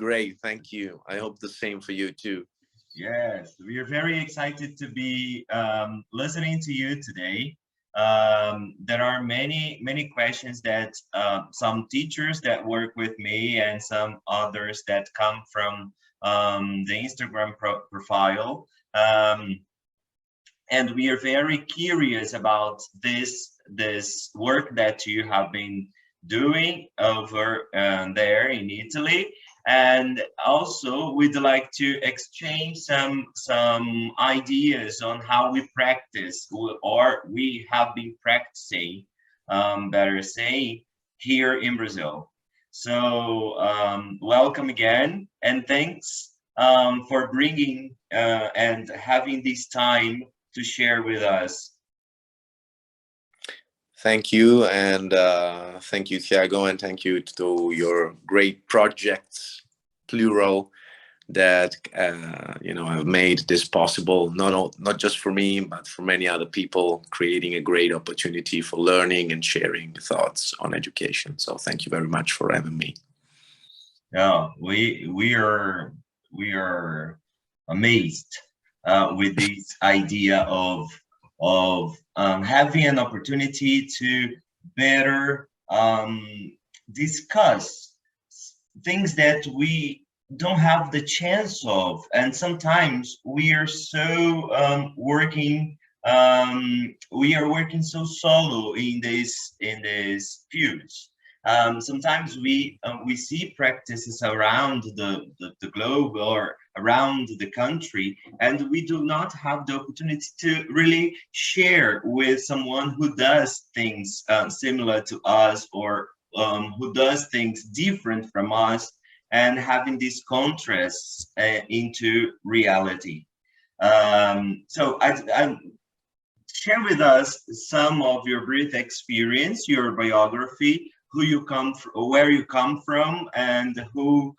great. Thank you. I hope the same for you too. Yes, we are very excited to be listening to you today. There are many questions that some teachers that work with me and some others that come from the Instagram profile. And we are very curious about this work that you have been doing over there in Italy, and also we'd like to exchange some ideas on how we practice, or we have been practicing, better say, here in Brazil. So welcome again, and thanks for bringing and having this time to share with us. Thank you, and thank you, Thiago, and thank you to your great projects, plural, that have made this possible. Not just for me, but for many other people, creating a great opportunity for learning and sharing thoughts on education. So thank you very much for having me. Yeah, we are amazed with this idea of having an opportunity to better discuss things that we don't have the chance of, and sometimes we are so we are working so solo in this field. Sometimes we see practices around the globe or around the country, and we do not have the opportunity to really share with someone who does things similar to us, or who does things different from us, and having these contrasts into reality. So I share with us some of your brief experience, your biography, who you come from, where you come from, and who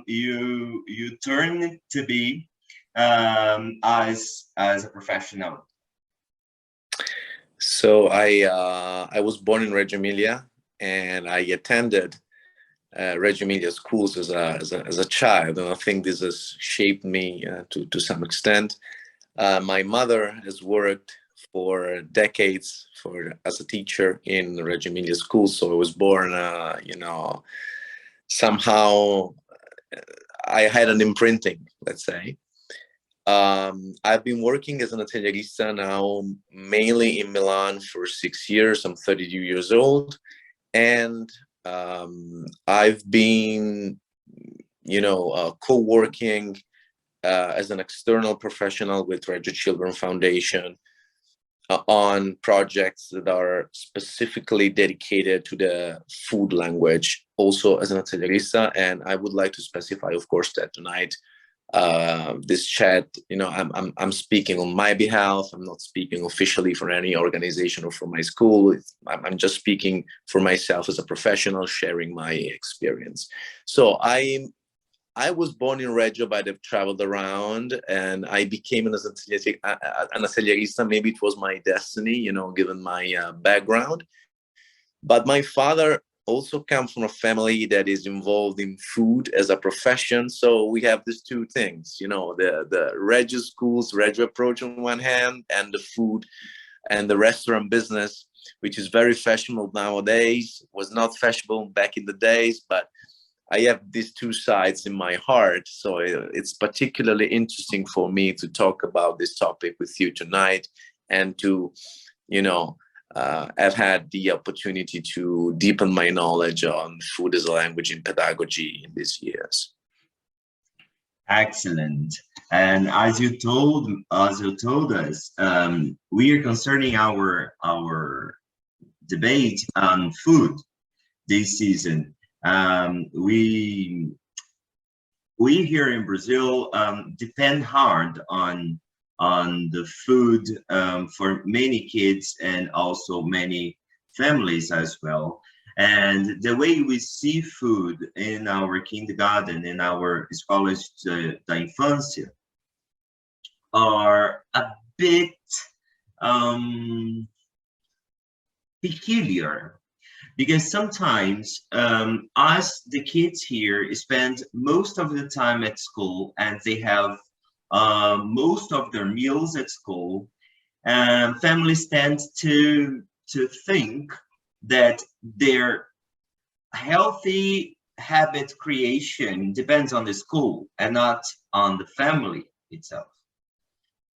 you turn to be as a professional. So I was born in Reggio Emilia, and I attended Reggio Emilia schools as a child, and I think this has shaped me to some extent. My mother has worked for decades as a teacher in Reggio Emilia school, so I was born, somehow I had an imprinting, let's say. I've been working as an Atelierista now mainly in Milan for 6 years. I'm 32 years old, and I've been, co-working as an external professional with Reggio Children Foundation on projects that are specifically dedicated to the food language, also as an Atelierista. And I would like to specify, of course, that tonight, this chat, I'm speaking on my behalf. I'm not speaking officially for any organization or for my school. I'm just speaking for myself as a professional, sharing my experience. So I was born in Reggio, but I've traveled around, and I became an Atelierista. Maybe it was my destiny, given my background. But my father also comes from a family that is involved in food as a profession. So we have these two things, the Reggio schools, Reggio approach on one hand, and the food and the restaurant business, which is very fashionable nowadays, was not fashionable back in the days, but I have these two sides in my heart. So it's particularly interesting for me to talk about this topic with you tonight, and to, I've had the opportunity to deepen my knowledge on food as a language in pedagogy in these years. Excellent. And as you told us, we are concerning our debate on food this season. We here in Brazil depend hard on the food for many kids and also many families as well. And the way we see food in our kindergarten, in our escolas da infância, are a bit peculiar. because sometimes us, the kids here, spend most of the time at school, and they have most of their meals at school. And families tend to think that their healthy habit creation depends on the school and not on the family itself.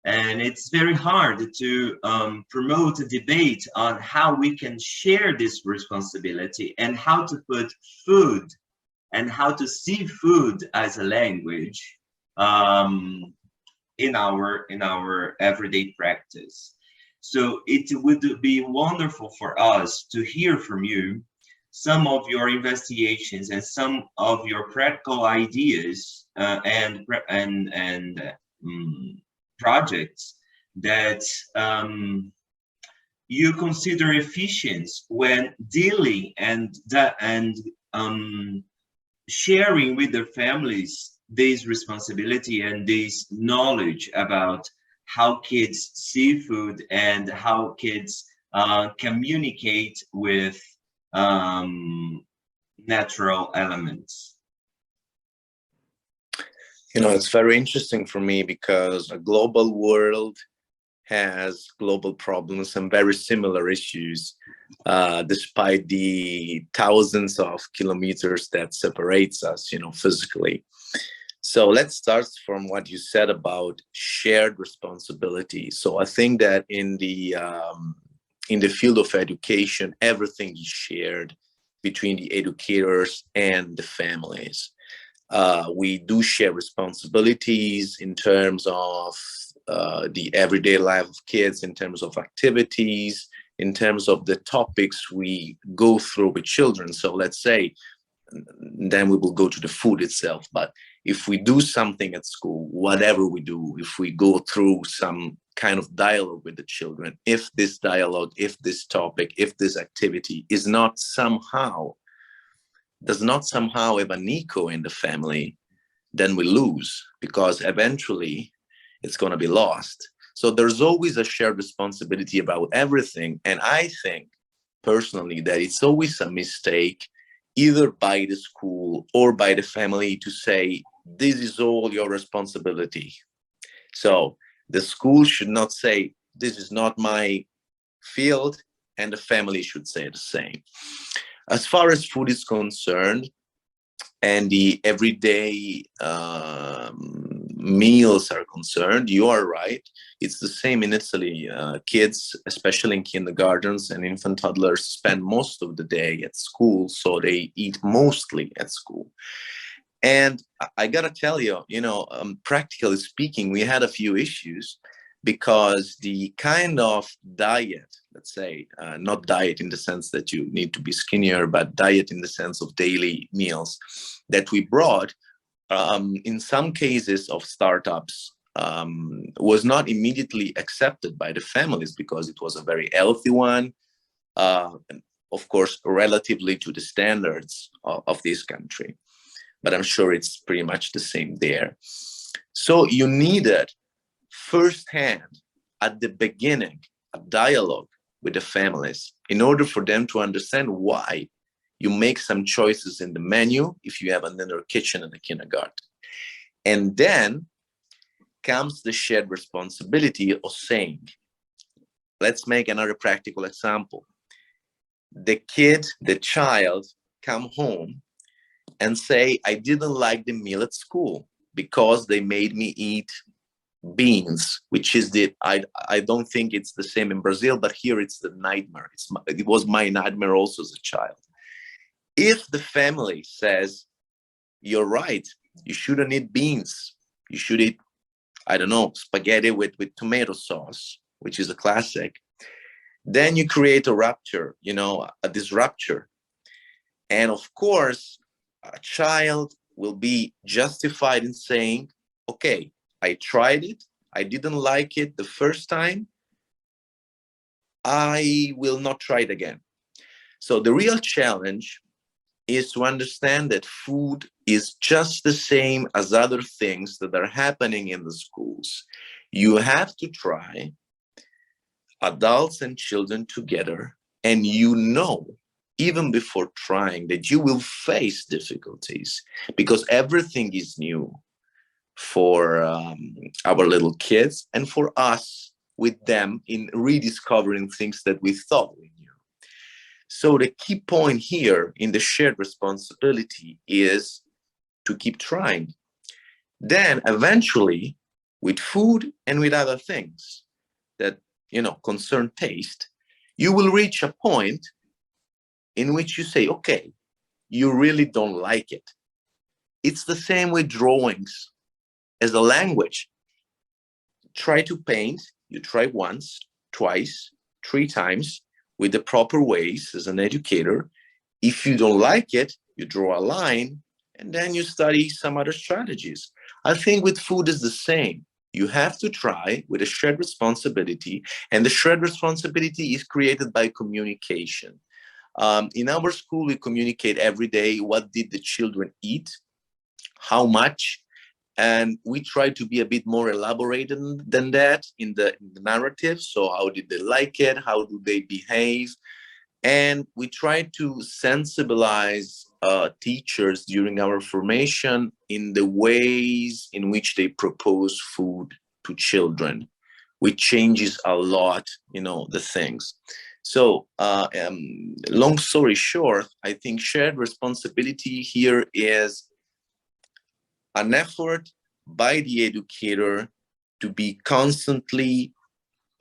And it's very hard to promote a debate on how we can share this responsibility and how to put food and how to see food as a language um, in our everyday practice. So it would be wonderful for us to hear from you some of your investigations and some of your practical ideas and projects that you consider efficient when dealing and sharing with their families this responsibility and this knowledge about how kids see food and how kids communicate with um, natural elements. You know, it's very interesting for me because a global world has global problems and very similar issues, despite the thousands of kilometers that separates us, you know, physically. So let's start from what you said about shared responsibility. So I think that in the field of education, everything is shared between the educators and the families. We do share responsibilities in terms of the everyday life of kids, in terms of activities, in terms of the topics we go through with children. So let's say, then we will go to the food itself. But if we do something at school, whatever we do, if we go through some kind of dialogue with the children, if this dialogue, if this topic, if this activity is not somehow, does not somehow have an echo in the family, then we lose, because eventually it's going to be lost. So there's always a shared responsibility about everything. And I think personally that it's always a mistake, either by the school or by the family, to say, this is all your responsibility. So the school should not say, this is not my field, and the family should say the same. As far as food is concerned, and the everyday meals are concerned, you are right. It's the same in Italy. Kids, especially in kindergartens and infant toddlers, spend most of the day at school, so they eat mostly at school. And I gotta tell you, you know, practically speaking, we had a few issues because the kind of diet, let's say, not diet in the sense that you need to be skinnier, but diet in the sense of daily meals that we brought, in some cases of startups, was not immediately accepted by the families because it was a very healthy one, and of course, relatively to the standards of this country. But I'm sure it's pretty much the same there. So you needed firsthand, at the beginning, a dialogue with the families in order for them to understand why you make some choices in the menu if you have an inner kitchen in the kindergarten. And then comes the shared responsibility of saying, let's make another practical example. The kid, the child, come home and say, I didn't like the meal at school because they made me eat beans, which is I don't think it's the same in Brazil, but here it's the nightmare. It was my nightmare also as a child. If the family says, you're right, you shouldn't eat beans, you should eat, I don't know, spaghetti with tomato sauce, which is a classic, then you create a rupture, you know, a disrupture. And of course, a child will be justified in saying, okay, I tried it, I didn't like it the first time, I will not try it again. So the real challenge is to understand that food is just the same as other things that are happening in the schools. You have to try, adults and children together, and you know even before trying, that you will face difficulties, because everything is new for our little kids and for us with them in rediscovering things that we thought we knew. So the key point here in the shared responsibility is to keep trying. Then eventually, with food and with other things that, concern taste, you will reach a point in which you say, okay, you really don't like it. It's the same with drawings as a language. Try to paint, you try once, twice, 3 times with the proper ways as an educator. If you don't like it, you draw a line and then you study some other strategies. I think with food is the same. You have to try with a shared responsibility, and the shared responsibility is created by communication. In our school, we communicate every day what did the children eat, how much, and we try to be a bit more elaborated than that in the narrative. So how did they like it? How do they behave? And we try to sensibilize teachers during our formation in the ways in which they propose food to children, which changes a lot, the things. So long story short, I think shared responsibility here is an effort by the educator to be constantly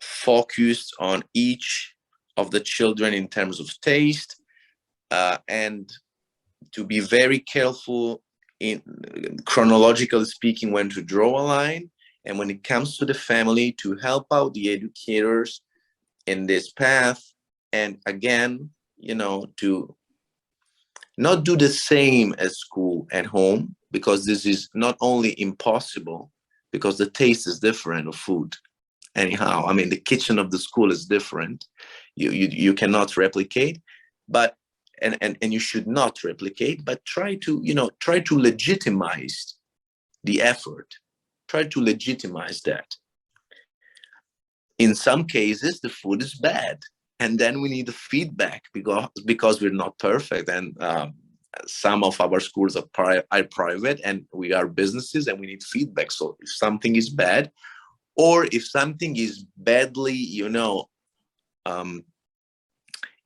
focused on each of the children in terms of taste, and to be very careful in chronologically speaking when to draw a line, and when it comes to the family, to help out the educators in this path. And again, to not do the same as school at home, because this is not only impossible, because the taste is different of food. Anyhow, I mean, the kitchen of the school is different. You cannot replicate, but and you should not replicate, but try to legitimize the effort. Try to legitimize that. In some cases, the food is bad, and then we need the feedback, because we're not perfect, and some of our schools are private and we are businesses, and we need feedback. So if something is bad, or if something is badly,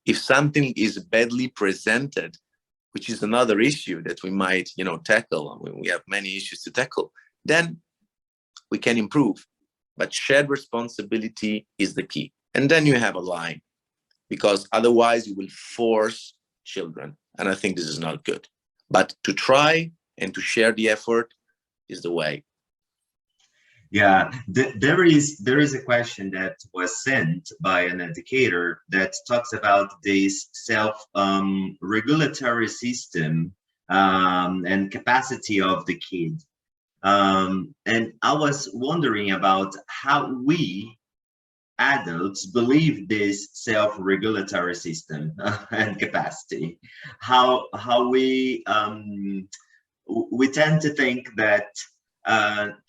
if something is badly presented, which is another issue that we might, tackle. I mean, we have many issues to tackle. Then we can improve. But shared responsibility is the key. And then you have a line, because otherwise you will force children. And I think this is not good. But to try and to share the effort is the way. Yeah, there is a question that was sent by an educator that talks about this self regulatory system and capacity of the kid. And I was wondering about how we adults believe this self-regulatory system and capacity. How we tend to think that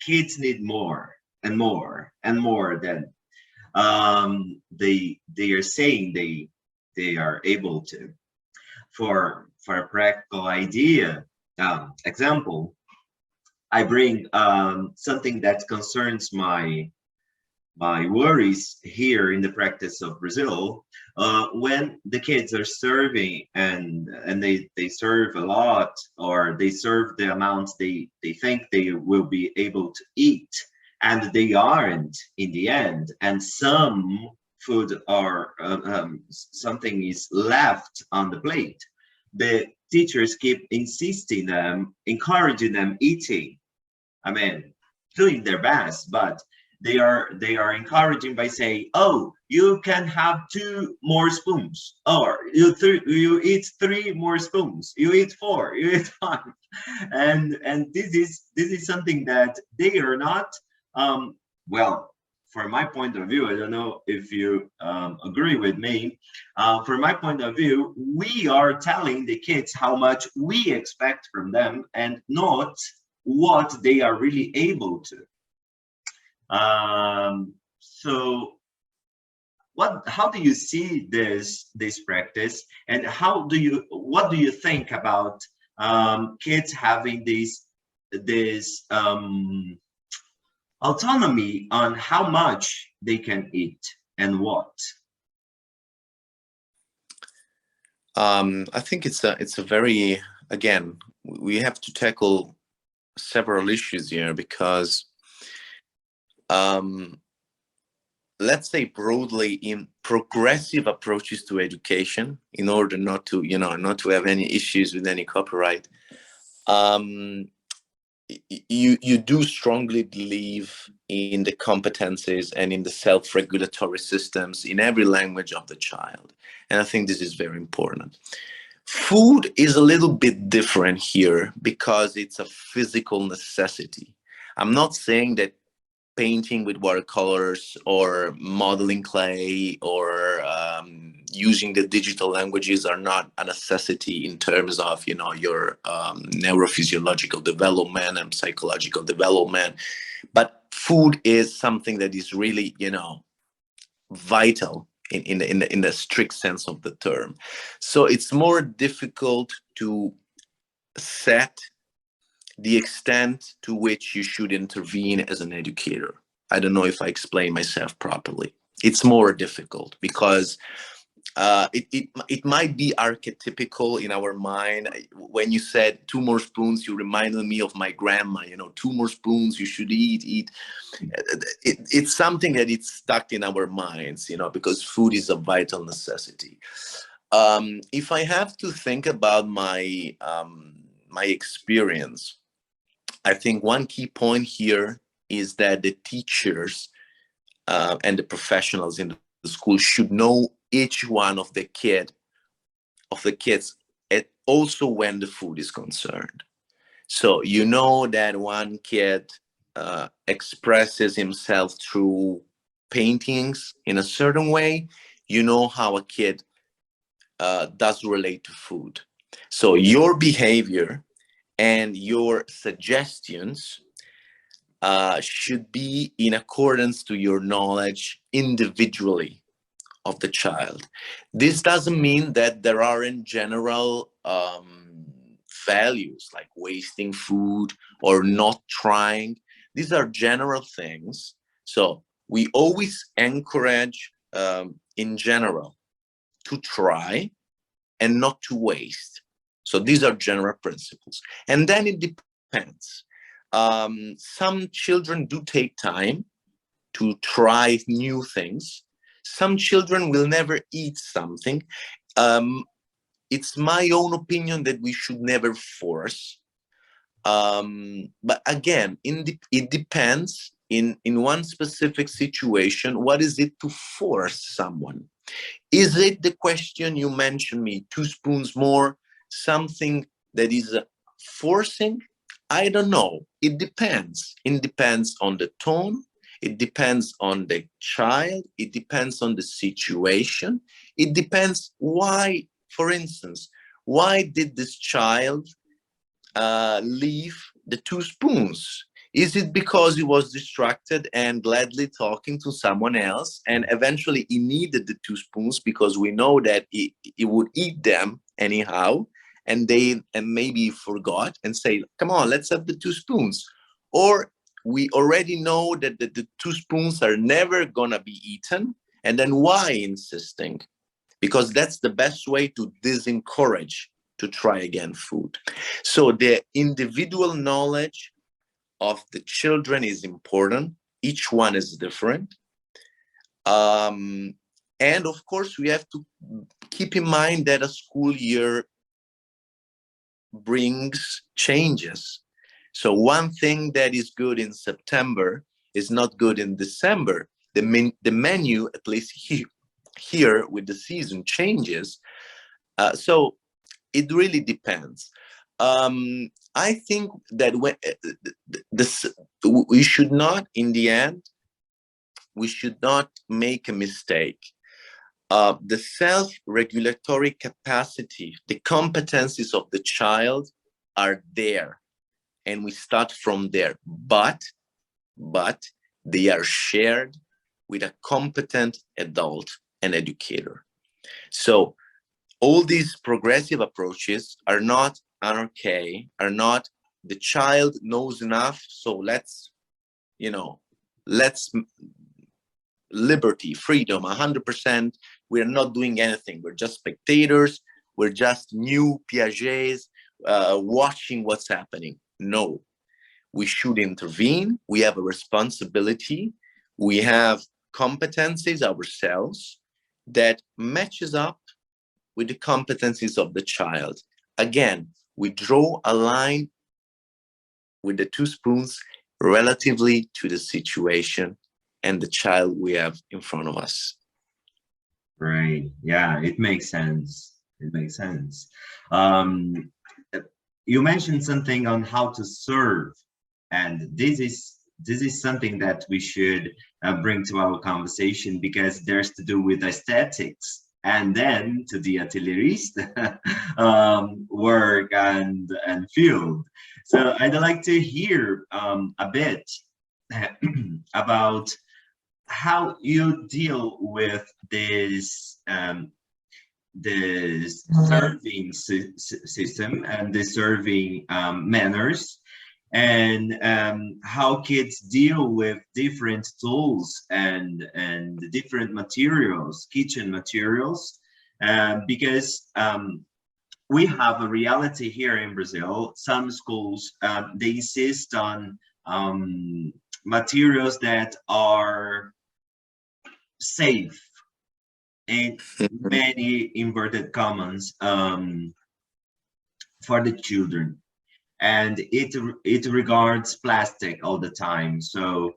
kids need more and more and more than they are saying they are able to. For a practical idea, example, I bring something that concerns my worries here in the practice of Brazil. When the kids are serving and they serve a lot, or they serve the amount they think they will be able to eat, and they aren't in the end, and some food or something is left on the plate, the teachers keep insisting them, encouraging them eating. I mean, doing their best, but they are encouraging by saying, "Oh, you can have 2 more spoons, or you eat 3 more spoons, you eat 4, you eat 5," and this is something that they are not. Well, from my point of view, I don't know if you agree with me. From my point of view, we are telling the kids how much we expect from them, and not what they are really able to. So how do you see this practice, and what do you think about kids having this autonomy on how much they can eat and what? I think it's a very, again, we have to tackle several issues here because let's say broadly, in progressive approaches to education, in order not to, not to have any issues with any copyright, you do strongly believe in the competencies and in the self-regulatory systems in every language of the child. And I think this is very important. Food is a little bit different here because it's a physical necessity. I'm not saying that painting with watercolors or modeling clay or using the digital languages are not a necessity in terms of, your neurophysiological development and psychological development. But food is something that is really, vital in the strict sense of the term. So it's more difficult to set the extent to which you should intervene as an educator. I don't know if I explain myself properly. It's more difficult because it might be archetypical in our mind. When you said 2 more spoons, you reminded me of my grandma. 2 more spoons, you should eat. It's something that it's stuck in our minds, because food is a vital necessity. If I have to think about my experience, I think one key point here is that the teachers and the professionals in the school should know each one of the kids, also when the food is concerned. So that one kid expresses himself through paintings in a certain way. How a kid does relate to food. So your behavior and your suggestions should be in accordance to your knowledge individually of the child. This doesn't mean that there aren't general values like wasting food or not trying. These are general things. So we always encourage, in general, to try and not to waste. So these are general principles. And then it depends. Some children do take time to try new things. Some children will never eat something. It's my own opinion that we should never force. But again, it depends in one specific situation. What is it to force someone? Is it the question you mentioned me, 2 spoons more, something that is forcing? I don't know. It depends. It depends on the tone. It depends on the child. It depends on the situation. It depends why, for instance, why did this child leave the 2 spoons? Is it because he was distracted and gladly talking to someone else, and eventually he needed the 2 spoons because we know that he would eat them anyhow, and maybe he forgot and say, come on, let's have the 2 spoons? Or we already know that the 2 spoons are never gonna be eaten, and then why insisting? Because that's the best way to disencourage to try again food. So the individual knowledge of the children is important. Each one is different. And of course, we have to keep in mind that a school year brings changes. So one thing that is good in September is not good in December. The menu, at least here with the season, changes. So it really depends. I think that when we should not, in the end, we should not make a mistake. The self-regulatory capacity, the competencies of the child are there, and we start from there. But they are shared with a competent adult an educator. So all these progressive approaches are not anarchy, are not the child knows enough, so let's liberty, freedom, 100%. We're not doing anything. We're just spectators. We're just new Piagets watching what's happening. No, we should intervene. We have a responsibility. We have competencies ourselves that matches up with the competencies of the child. Again, we draw a line with the two spoons relatively to the situation and the child we have in front of us. Right. Yeah, it makes sense. It makes sense. Um, you mentioned something on how to serve, and this is something that we should bring to our conversation, because there's to do with aesthetics, and then to the Atelierista work and field. So I'd like to hear a bit about how you deal with this serving system and the serving manners, and how kids deal with different tools and different materials, kitchen materials, because we have a reality here in Brazil. Some schools, they insist on materials that are safe in many inverted commas for the children, and it regards plastic all the time. So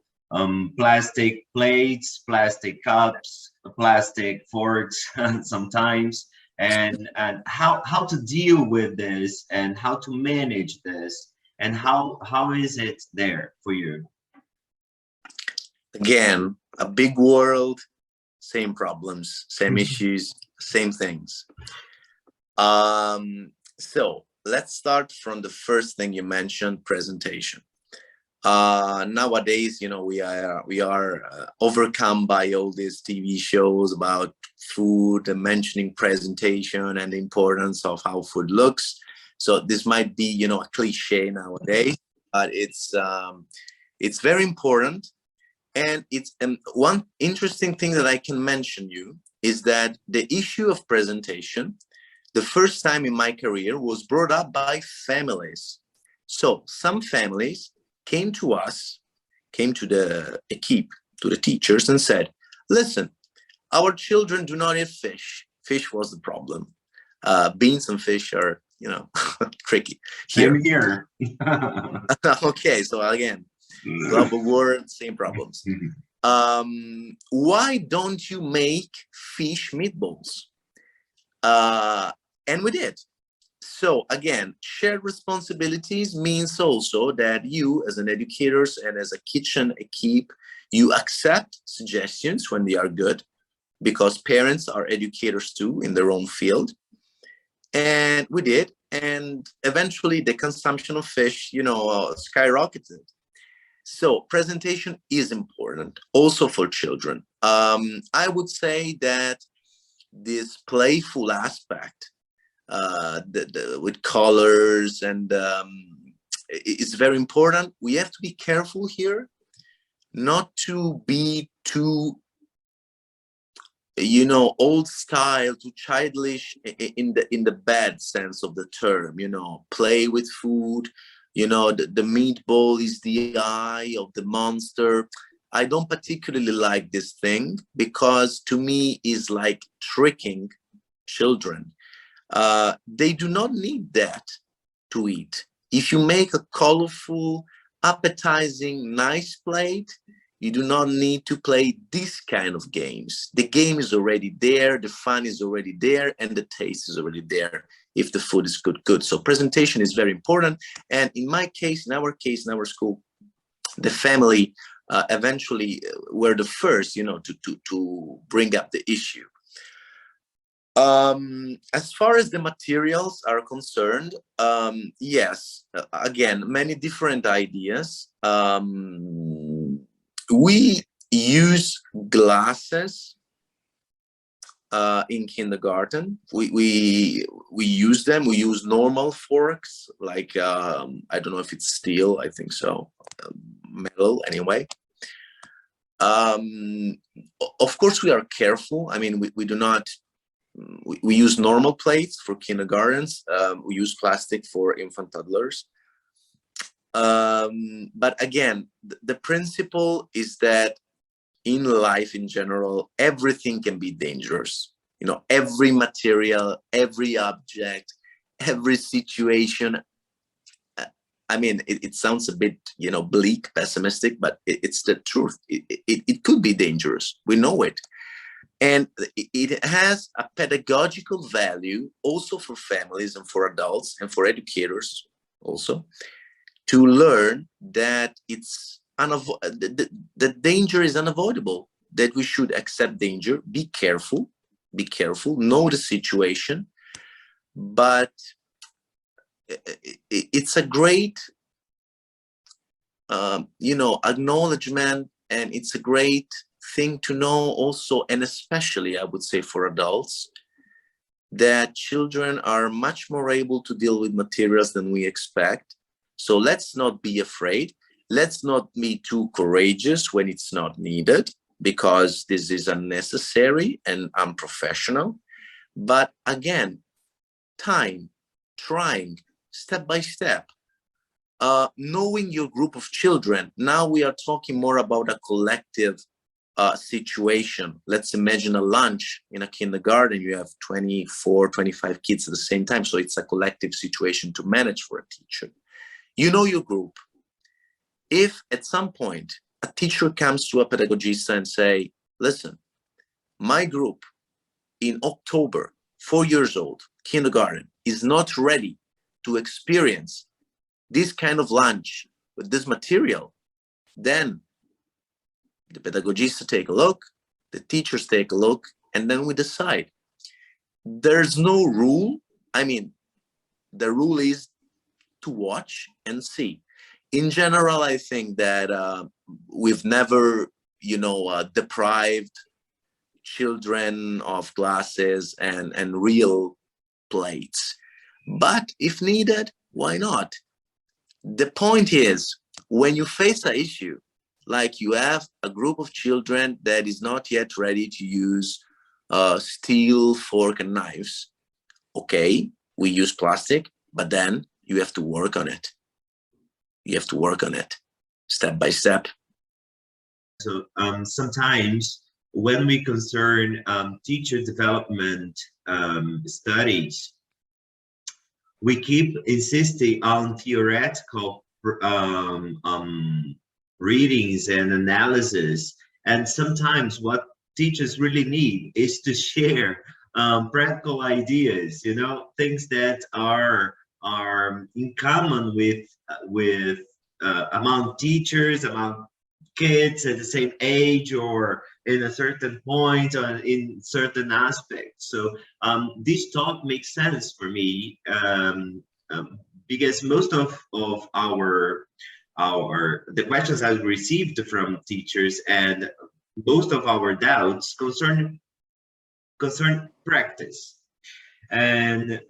plastic plates, plastic cups, plastic forks sometimes, and how to deal with this and how to manage this, and how is it there for you? Again, a big world, same problems, same issues, same things. So let's start from the first thing you mentioned, presentation. Nowadays, we are overcome by all these TV shows about food and mentioning presentation and the importance of how food looks. So this might be, a cliche nowadays, but it's very important. And it's one interesting thing that I can mention you is that the issue of presentation, the first time in my career, was brought up by families. So some families came to us, came to the equipe, to the teachers, and said, listen, our children do not eat fish. Fish was the problem. Beans and fish are, tricky. Same here. Okay, so again, global world, same problems. Why don't you make fish meatballs? And we did. So again, shared responsibilities means also that you as an educators and as a kitchen equipe, you accept suggestions when they are good, because parents are educators too in their own field. And we did. And eventually the consumption of fish, skyrocketed. So presentation is important also for children. I would say that this playful aspect with colors and it's very important. We have to be careful here not to be too old style, too childish in the bad sense of the term. Play with food. The meatball is the eye of the monster. I don't particularly like this thing, because to me is like tricking children. They do not need that to eat. If you make a colorful, appetizing, nice plate, you do not need to play this kind of games. The game is already there, the fun is already there, and the taste is already there if the food is good. So presentation is very important. And in my case, in our school, the family eventually were the first, to bring up the issue. As far as the materials are concerned, yes, again, many different ideas. We use glasses in kindergarten. We use them. We use normal forks, like I don't know if it's steel. I think so, metal anyway. Of course, we are careful. I mean, we do not. We use normal plates for kindergartens. We use plastic for infant toddlers. But again, the principle is that in life in general, everything can be dangerous. You know, every material, every object, every situation. I mean, it sounds a bit, you know, bleak, pessimistic, but it's the truth. It could be dangerous. We know it. And it has a pedagogical value also for families and for adults and for educators also, to learn that it's the danger is unavoidable, that we should accept danger, be careful, know the situation. But it's a great, you know, acknowledgement, and it's a great thing to know also, and especially I would say for adults, that children are much more able to deal with materials than we expect. So let's not be afraid. Let's not be too courageous when it's not needed, because this is unnecessary and unprofessional. But again, time, trying, step by step, knowing your group of children. Now we are talking more about a collective situation. Let's imagine a lunch in a kindergarten. You have 24, 25 kids at the same time. So it's a collective situation to manage for a teacher. You know your group. If at some point a teacher comes to a pedagogista and say, listen, my group in October, 4 years old, kindergarten, is not ready to experience this kind of lunch with this material, then the pedagogista take a look, the teachers take a look, and then we decide. There's no rule. I mean, the rule is to watch and see. In general, I think that we've never, you know, deprived children of glasses and real plates. But if needed, why not? The point is, when you face an issue, like you have a group of children that is not yet ready to use steel, fork, and knives, okay, we use plastic, but then you have to work on it. You have to work on it, step by step. So sometimes when we concern teacher development studies, we keep insisting on theoretical readings and analysis. And sometimes what teachers really need is to share practical ideas, you know, things that are in common with among teachers, among kids at the same age or in a certain point or in certain aspects. So this talk makes sense for me because most of our the questions I received from teachers and most of our doubts concern practice. And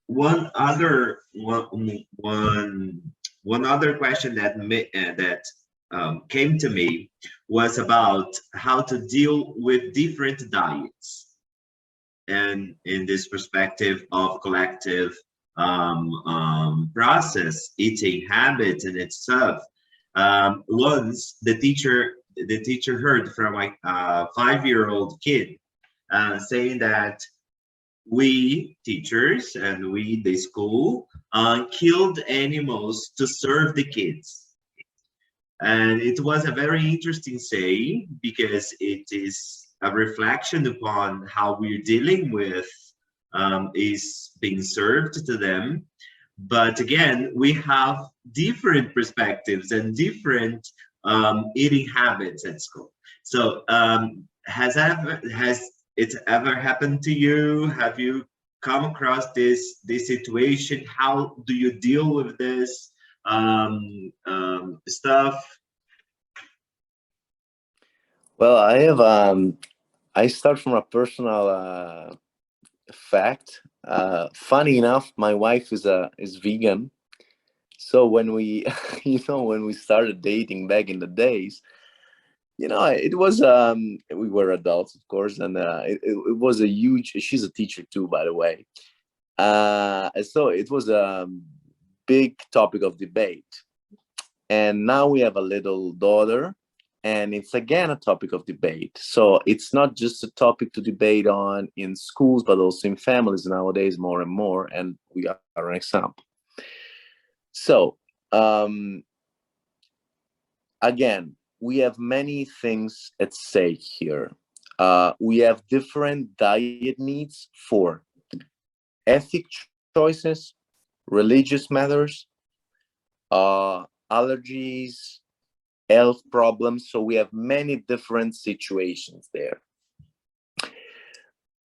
one other question that came to me was about how to deal with different diets, and in this perspective of collective process, eating habits and itself. Once the teacher heard from a 5-year-old kid saying that we teachers and we the school killed animals to serve the kids. And it was a very interesting saying because it is a reflection upon how we're dealing with is being served to them. But again, we have different perspectives and different eating habits at school. So has it ever happened to you? Have you come across this situation? How do you deal with this stuff? Well, I I start from a personal fact. Funny enough, my wife is vegan. So when we, when we started dating back in the days, it was we were adults, of course, and it was a huge. She's a teacher too, by the way. So it was a big topic of debate. And now we have a little daughter, and it's again a topic of debate. So it's not just a topic to debate on in schools, but also in families nowadays, more and more. And we are an example. So again, we have many things at stake here. We have different diet needs for ethic choices, religious matters, allergies, health problems. So we have many different situations there.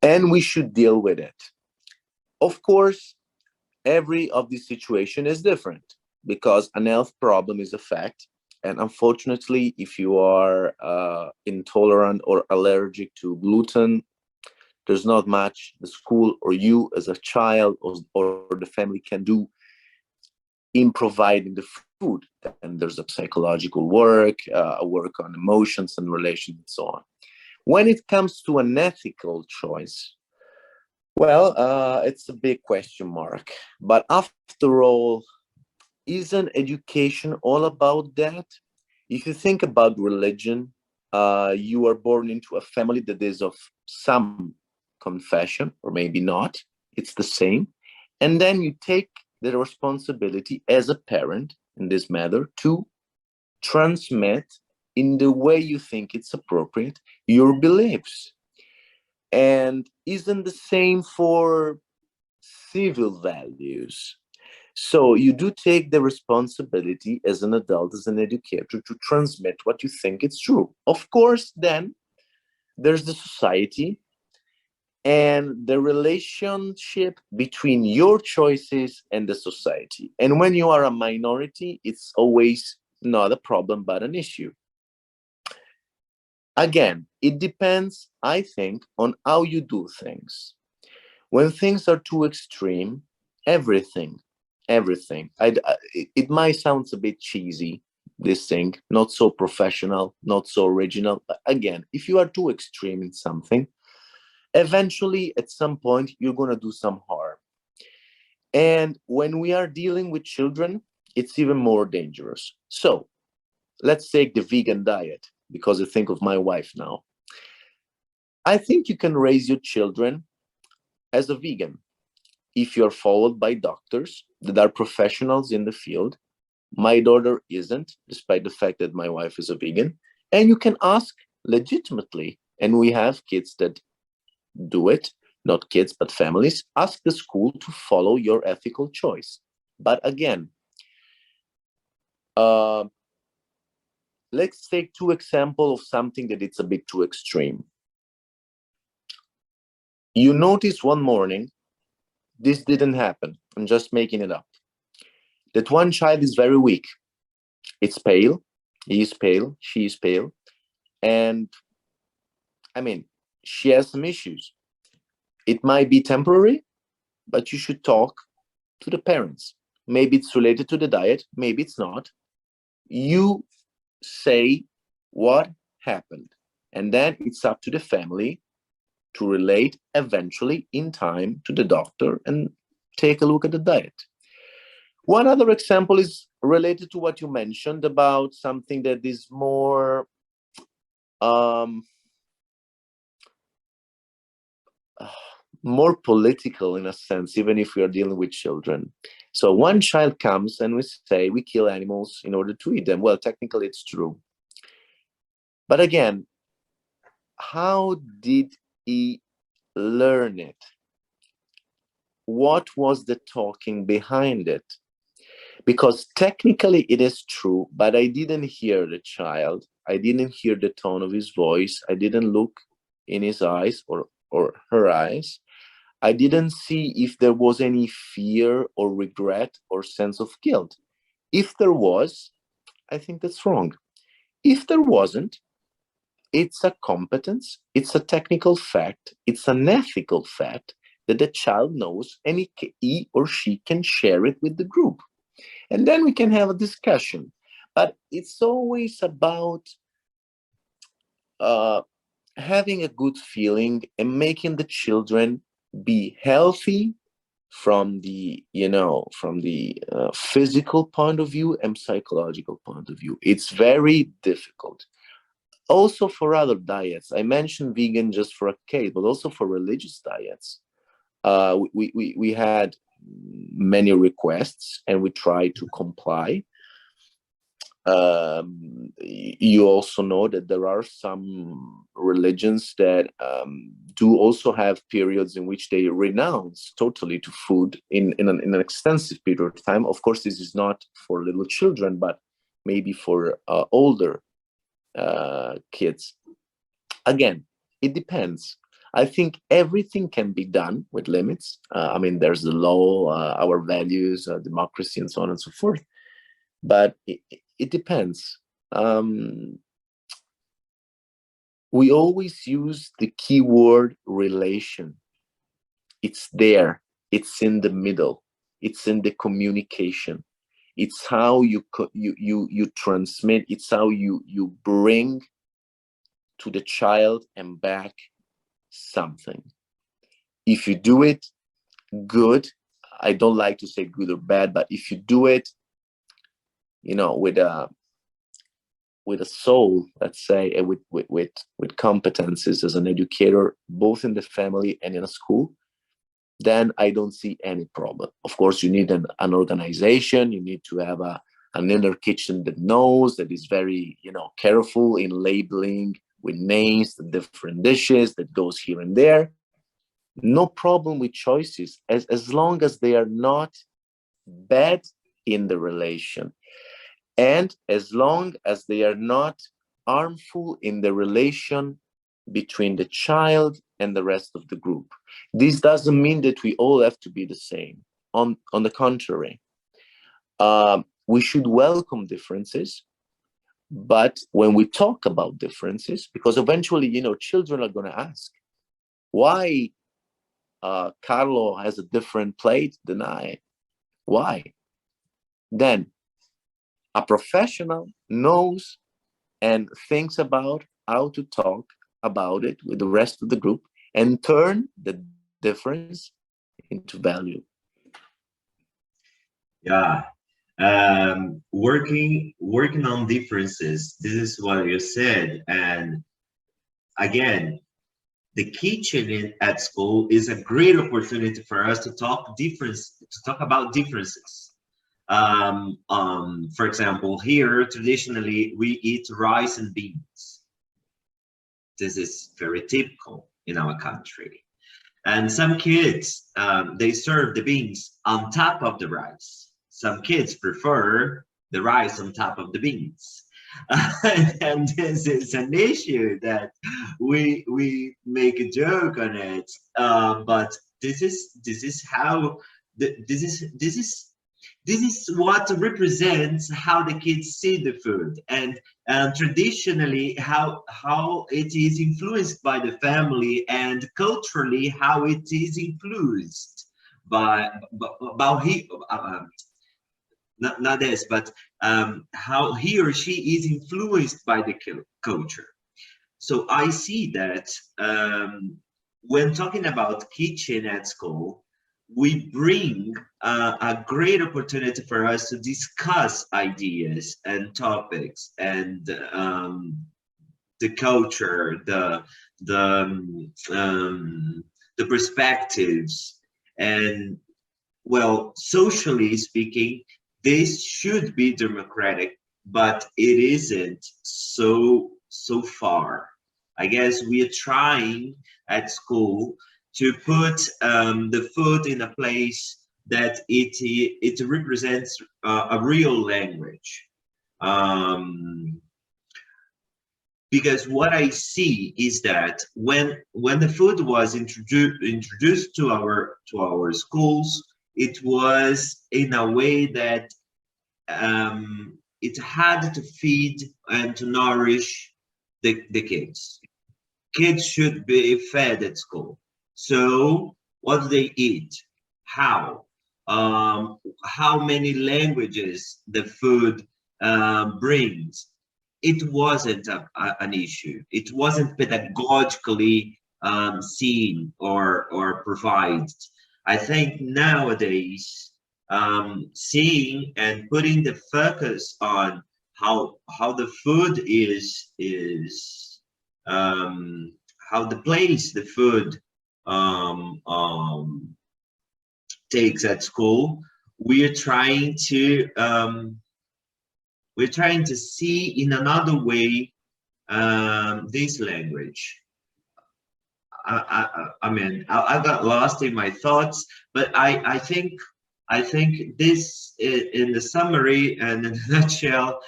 And we should deal with it. Of course, every of these situation is different because an health problem is a fact. And unfortunately, if you are intolerant or allergic to gluten, there's not much the school or you as a child or the family can do in providing the food. And there's a psychological work, a work on emotions and relations and so on. When it comes to an ethical choice, well, it's a big question mark. But after all, isn't education all about that? If you think about religion, you are born into a family that is of some confession, or maybe not. It's the same. And then you take the responsibility as a parent in this matter to transmit in the way you think it's appropriate your beliefs. And isn't the same for civil values. So you do take the responsibility as an adult, as an educator, to transmit what you think is true. Of course, then there's the society and the relationship between your choices and the society. And when you are a minority, it's always not a problem, but an issue. Again, it depends, I think, on how you do things. When things are too extreme, everything, it might sound a bit cheesy, this thing, not so professional, not so original. Again, if you are too extreme in something, eventually at some point you're going to do some harm. And when we are dealing with children, it's even more dangerous. So let's take the vegan diet, because I think of my wife now. I think you can raise your children as a vegan if you're followed by doctors that are professionals in the field. My daughter isn't, despite the fact that my wife is a vegan. And you can ask legitimately. And we have kids that do it, not kids, but families. Ask the school to follow your ethical choice. But again, let's take two examples of something that it's a bit too extreme. You notice one morning, this didn't happen. I'm just making it up. That one child is very weak. It's pale. He is pale. She is pale. And I mean, she has some issues. It might be temporary, but you should talk to the parents. Maybe it's related to the diet. Maybe it's not. You say what happened. And then it's up to the family to relate eventually in time to the doctor and take a look at the diet. One other example is related to what you mentioned about something that is more more political in a sense, even if we are dealing with children. So one child comes and we say we kill animals in order to eat them. Well, technically it's true. But again, how did he learn it? What was the talking behind it? Because technically it is true, but I didn't hear the child. I didn't hear the tone of his voice. I didn't look in his eyes or her eyes. I didn't see if there was any fear or regret or sense of guilt. If there was, I think that's wrong. If there wasn't, It's a competence, it's a technical fact, it's an ethical fact that the child knows, and he or she can share it with the group. And then we can have a discussion. But it's always about uh, having a good feeling and making the children be healthy from the, from the physical point of view and psychological point of view. It's very difficult. Also for other diets, I mentioned vegan just for a case, but also for religious diets. We had many requests and we tried to comply. You also know that there are some religions that do also have periods in which they renounce totally to food in an extensive period of time. Of course, this is not for little children, but maybe for older kids. Again, it depends. I think everything can be done with limits. I mean, there's the law, our values, democracy, and so on and so forth. But it depends. We always use the keyword relation. It's there. It's in the middle. It's in the communication. It's how you transmit. It's how you bring to the child and back something. If you do it good, I don't like to say good or bad, but if you do it, with a soul, let's say, and with competences as an educator, both in the family and in a school, then I don't see any problem. Of course, you need an organization. You need to have an inner kitchen that knows, that is very, careful in labeling with names the different dishes that goes here and there. No problem with choices, as long as they are not bad in the relation, and as long as they are not harmful in the relation between the child and the rest of the group. This doesn't mean that we all have to be the same. On the contrary, we should welcome differences. But when we talk about differences, because eventually, children are going to ask, why Carlo has a different plate than I? Why? Then a professional knows and thinks about how to talk about it with the rest of the group and turn the difference into value. Yeah. Working on differences. This is what you said. And again, the kitchen at school is a great opportunity for us to talk about differences. For example, here traditionally we eat rice and beans. This is very typical in our country. And some kids, they serve the beans on top of the rice. Some kids prefer the rice on top of the beans. And this is an issue that we make a joke on it. But this is how this is what represents how the kids see the food, and traditionally how it is influenced by the family, and culturally how it is influenced by he not this, but how he or she is influenced by the culture. So I see that when talking about kitchen at school, we bring a great opportunity for us to discuss ideas and topics, and the culture, the perspectives, and well, socially speaking, this should be democratic, but it isn't so far. I guess we are trying at school to put the food in a place that it represents a real language. Because what I see is that when the food was introduced to our schools, it was in a way that it had to feed and to nourish the kids. Kids should be fed at school. So what do they eat? How? How many languages the food brings? It wasn't an issue. It wasn't pedagogically seen or provided. I think nowadays, seeing and putting the focus on how the food is um, how the place the food um, um, takes at school, we're trying to see in another way this language. I mean, I got lost in my thoughts, but I think this in the summary and in a nutshell.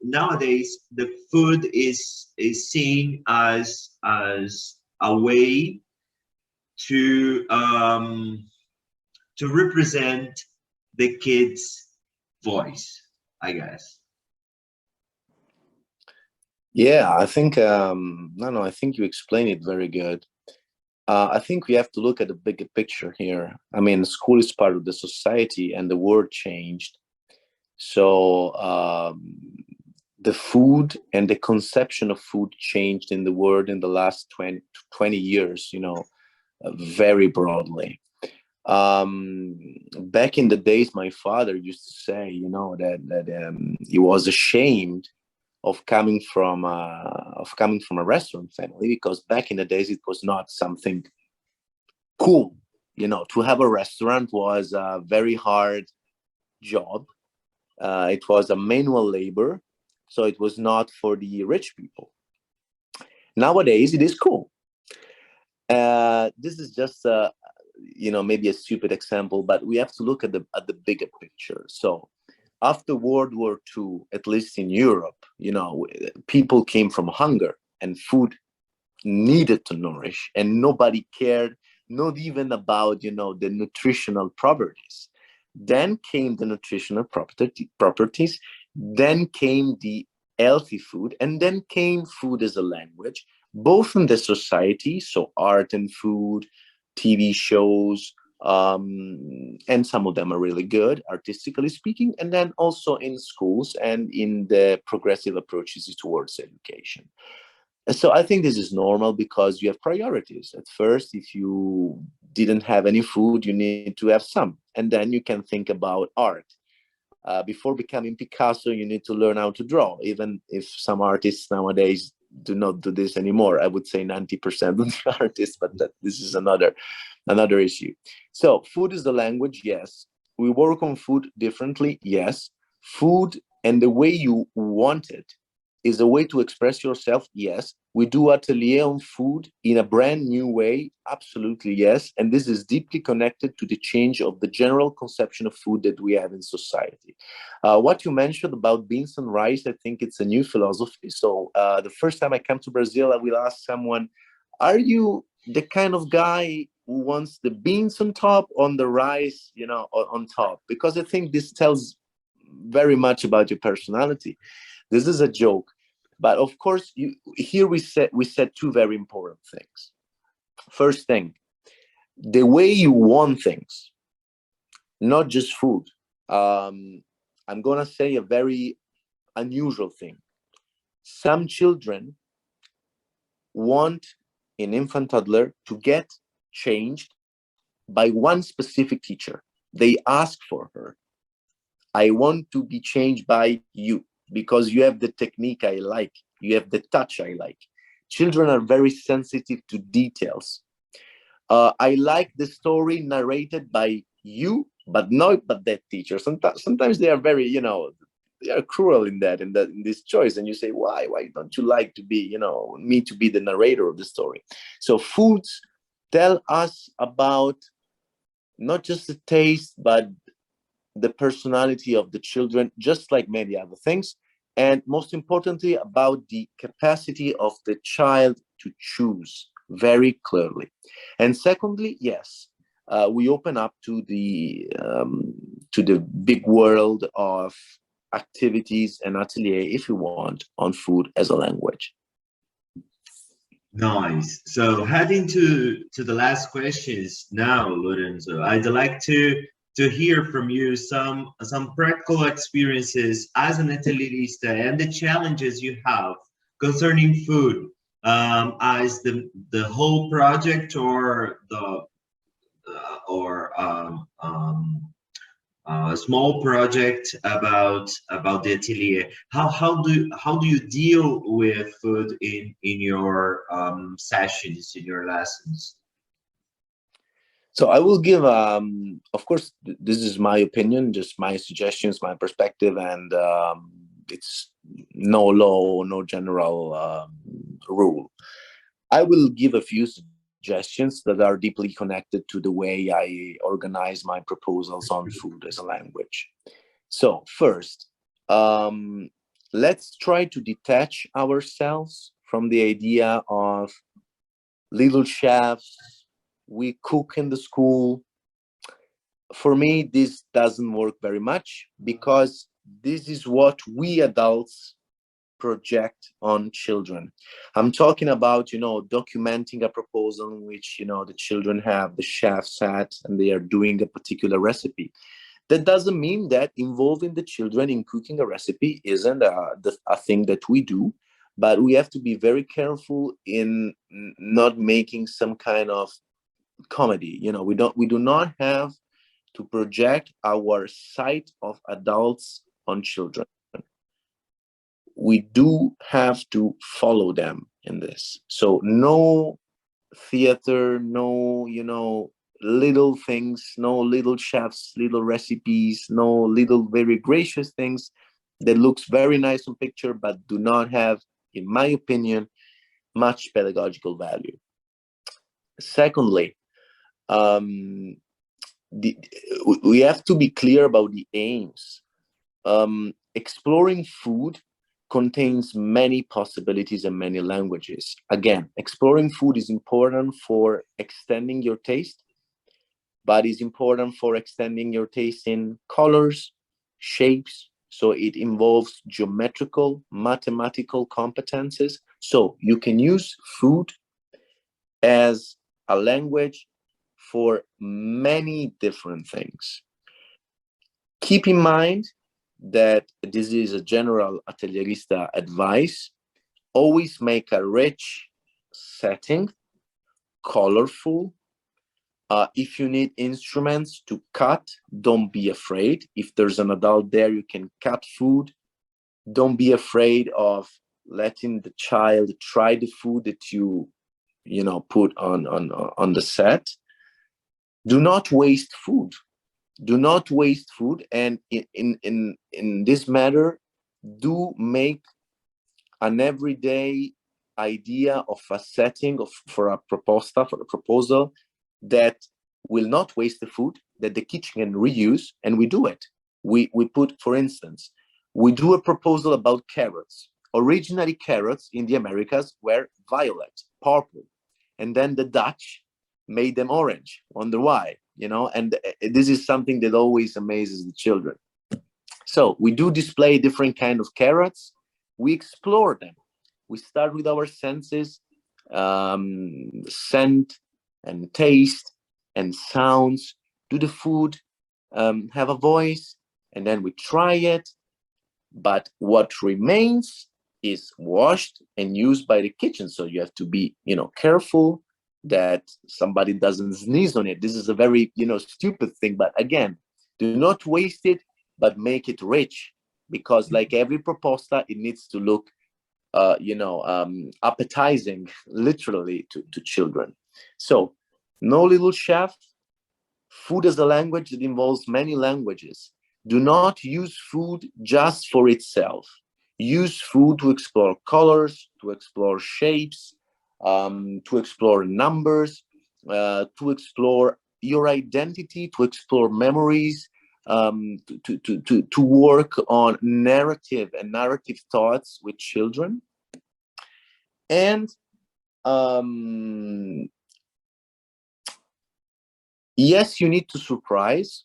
Nowadays, the food is seen as a way to to represent the kid's voice, I guess. Yeah, I think no, I think you explained it very good. I think we have to look at the bigger picture here. I mean, school is part of the society, and the world changed. So the food and the conception of food changed in the world in the last 20 years. Very broadly. Back in the days, my father used to say, that he was ashamed of coming from a restaurant family, because back in the days it was not something cool. To have a restaurant was a very hard job. It was a manual labor, so it was not for the rich people. Nowadays it is cool. This is just maybe a stupid example, but we have to look at the bigger picture. So after World War II, at least in Europe, people came from hunger, and food needed to nourish, and nobody cared, not even about, the nutritional properties. Then came the nutritional properties, then came the healthy food, and then came food as a language, both in the society, so art and food, TV shows, and some of them are really good, artistically speaking, and then also in schools and in the progressive approaches towards education. So I think this is normal because you have priorities. At first, if you didn't have any food, you need to have some, and then you can think about art. Before becoming Picasso, you need to learn how to draw, even if some artists nowadays do not do this anymore. I would say 90% of the artists, but this is another issue. So food is the language, yes. We work on food differently, yes. Food and the way you want it is a way to express yourself, yes. We do atelier on food in a brand new way, absolutely, yes. And this is deeply connected to the change of the general conception of food that we have in society. What you mentioned about beans and rice, I think it's a new philosophy. So the first time I come to Brazil, I will ask someone, are you the kind of guy who wants the beans on top, on the rice, on top? Because I think this tells very much about your personality. This is a joke, but of course, here we said two very important things. First thing, the way you want things, not just food. I'm gonna say a very unusual thing. Some children want an infant toddler to get changed by one specific teacher. They ask for her. I want to be changed by you because you have the technique I like. You have the touch I like. Children are very sensitive to details. I like the story narrated by you, but not but that teacher. Sometimes they are very, they are cruel in this choice. And you say, why don't you like to be, me to be the narrator of the story? So foods tell us about not just the taste, but the personality of the children, just like many other things. And most importantly, about the capacity of the child to choose very clearly. And secondly, yes, we open up to the big world of activities and atelier, if you want, on food as a language. Nice. So heading to the last questions now, Lorenzo. I'd like to hear from you some practical experiences as an Atelierista and the challenges you have concerning food, as the whole project or the or a small project about the atelier. How do you deal with food in your sessions, in your lessons? So I will give, of course, this is my opinion, just my suggestions, my perspective, and it's no law, no general rule. I will give a few suggestions that are deeply connected to the way I organize my proposals on food as a language. So first, um, let's try to detach ourselves from the idea of little chefs, we cook in the school. For me, this doesn't work very much because this is what we adults project on children. I'm talking about, documenting a proposal in which, the children have the chef set and they are doing a particular recipe. That doesn't mean that involving the children in cooking a recipe isn't a thing that we do, but we have to be very careful in not making some kind of comedy. We do not have to project our sight of adults on children. We do have to follow them in this. So no theater, no, little things, no little chefs, little recipes, no little very gracious things that looks very nice on picture, but do not have, in my opinion, much pedagogical value. Secondly, um, we have to be clear about the aims. Exploring food contains many possibilities and many languages. Again, exploring food is important for extending your taste, but is important for extending your taste in colors, shapes. So it involves geometrical, mathematical competences. So you can use food as a language for many different things. Keep in mind that this is a general Atelierista advice. Always make a rich setting, colorful. If you need instruments to cut, don't be afraid. If there's an adult there, you can cut food. Don't be afraid of letting the child try the food that you put on the set. Do not waste food. Do not waste food, and in this matter, do make an everyday idea of a setting for a proposal that will not waste the food, that the kitchen can reuse, and we do it. We put, for instance, we do a proposal about carrots. Originally, carrots in the Americas were violet, purple, and then the Dutch made them orange. Wonder why, and this is something that always amazes the children. So we do display different kind of carrots. We explore them. We start with our senses, scent and taste and sounds. Do the food have a voice? And then we try it. But what remains is washed and used by the kitchen. So you have to be, careful that somebody doesn't sneeze on it. This is a very, stupid thing. But again, do not waste it, but make it rich, because like every proposta, it needs to look, appetizing, literally, to children. So no little chef. Food is a language that involves many languages. Do not use food just for itself. Use food to explore colors, to explore shapes, to explore numbers, to explore your identity, to explore memories, to work on narrative and narrative thoughts with children. And yes, you need to surprise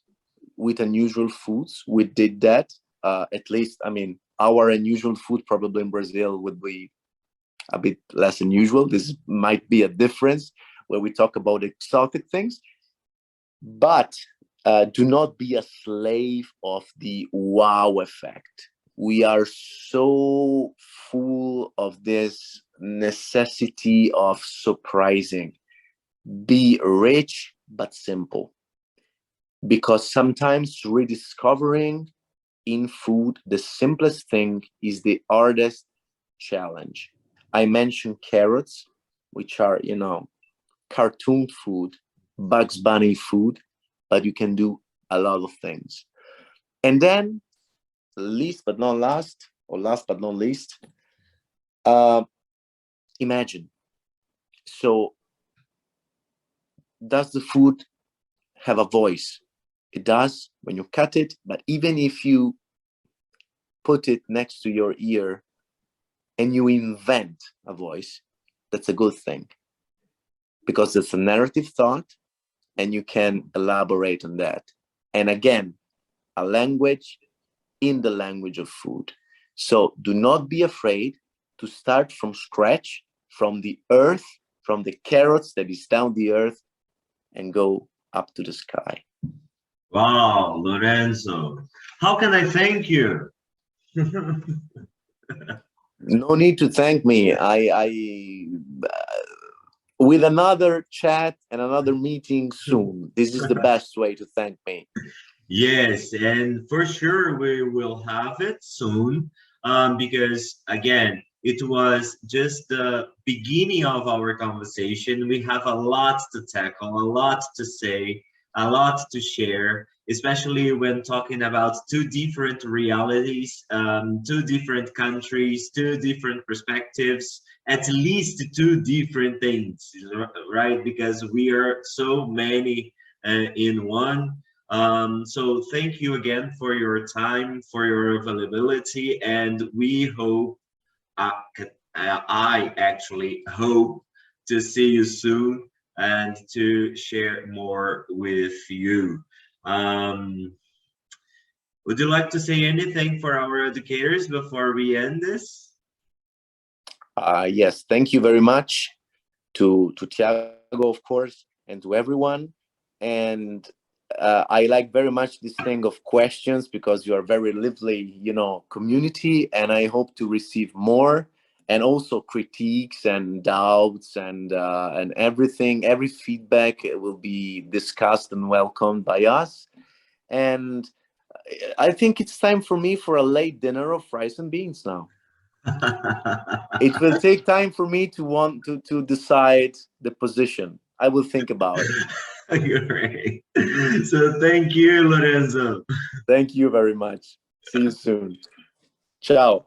with unusual foods. We did that. At least, I mean, our unusual food probably in Brazil would be a bit less unusual. This might be a difference where we talk about exotic things, but do not be a slave of the wow effect. We are so full of this necessity of surprising. Be rich but simple, because sometimes rediscovering in food the simplest thing is the hardest challenge. I mentioned carrots, which are, cartoon food, Bugs Bunny food, but you can do a lot of things. And then, least but not last, or last but not least, uh, imagine. So, does the food have a voice? It does when you cut it, but even if you put it next to your ear and you invent a voice, that's a good thing, because it's a narrative thought and you can elaborate on that. And again, a language in the language of food. So do not be afraid to start from scratch, from the earth, from the carrots that is down the earth, and go up to the sky. Wow, Lorenzo, how can I thank you? No need to thank me. With another chat and another meeting soon. This is the best way to thank me. Yes, and for sure we will have it soon, because again, it was just the beginning of our conversation. We have a lot to tackle, a lot to say, a lot to share, especially when talking about two different realities, two different countries, two different perspectives, at least two different things, right? Because we are so many in one. So thank you again for your time, for your availability, and we hope, uh, I actually hope to see you soon and to share more with you. Um, would you like to say anything for our educators before we end this? Yes, thank you very much to Tiago, of course, and to everyone. And I like very much this thing of questions, because you are very lively, community, and I hope to receive more, and also critiques and doubts and everything. Every feedback will be discussed and welcomed by us. And I think it's time for me for a late dinner of rice and beans now. It will take time for me to want to decide the position. I will think about it. Great. So thank you, Lorenzo. Thank you very much. See you soon. Ciao.